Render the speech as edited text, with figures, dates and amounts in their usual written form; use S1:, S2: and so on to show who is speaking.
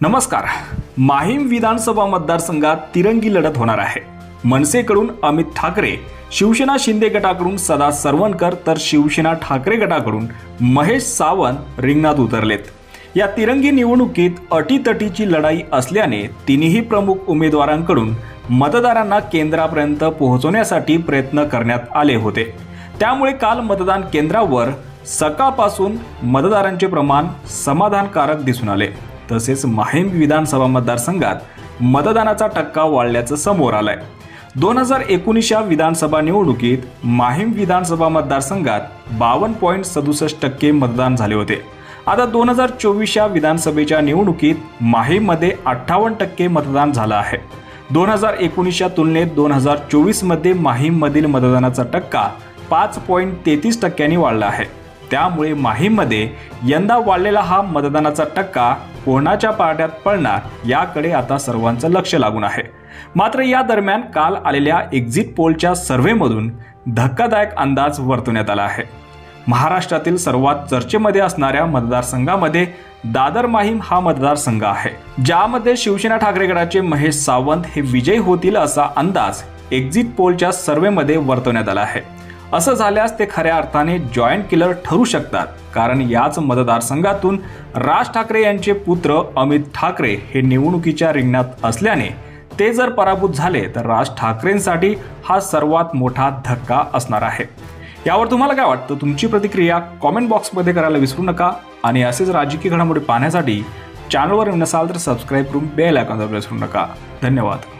S1: नमस्कार। माहीम विधानसभा मतदारसंघात तिरंगी लढत होणार आहे। मनसेकडून अमित ठाकरे, शिवसेना शिंदे गटाकडून सदा सरवणकर तर शिवसेना ठाकरे गटाकडून महेश सावंत रिंगणात उतरलेत। या तिरंगी निवडणुकीत अटीतटीची लढाई असल्याने तिन्ही प्रमुख उमेदवारांकडून मतदारांना केंद्रापर्यंत पोहोचवण्यासाठी प्रयत्न करण्यात आले होते। त्यामुळे काल मतदान केंद्रावर सकाळपासून मतदारांचे प्रमाण समाधानकारक दिसून आले। तसेच माहीम विधानसभा मतदारसंघात मतदानाचा टक्का वाढल्याचं समोर आलंय। 2019 विधानसभा निवडणुकीत माहीम विधानसभा मतदारसंघात 52.67% मतदान झाले होते। आता 2024 विधानसभेच्या निवडणुकीत माहीममध्ये 58% मतदान झालं आहे। 2019 तुलनेत 2024 मध्ये माहीममधील मतदानाचा टक्का 5.33% वाढला आहे। त्यामुळे माहीममध्ये यंदा वाढलेला हा मतदानाचा टक्का कोणाच्या पारड्यात पडणार याकडे आता सर्वांचं लक्ष लागून आहे। मात्र या दरम्यान काल आलेल्या एक्झिट पोलच्या सर्व्हेमधून धक्कादायक अंदाज वर्तवण्यात आला आहे। महाराष्ट्रातील सर्वात चर्चेमध्ये असणाऱ्या मतदारसंघामध्ये दादर माहीम हा मतदारसंघ आहे, ज्यामध्ये शिवसेना ठाकरे गटाचे महेश सावंत हे विजयी होतील असा अंदाज एक्झिट पोलच्या सर्व्हेमध्ये वर्तवण्यात आला आहे। असं झाल्यास ते खऱ्या अर्थाने जॉईंट किलर ठरू शकतात, कारण याच मतदारसंघातून राज ठाकरे यांचे पुत्र अमित ठाकरे हे निवडणुकीच्या रिंगणात असल्याने ते जर पराभूत झाले तर राज ठाकरेंसाठी हा सर्वात मोठा धक्का असणार आहे। यावर तुम्हाला काय वाटतं? तुमची प्रतिक्रिया कॉमेंट बॉक्समध्ये करायला विसरू नका आणि असेच राजकीय घडामोडी पाहण्यासाठी चॅनलवर नसाल तर सबस्क्राईब करून बेल आयकॉन दाबायला विसरू नका। धन्यवाद।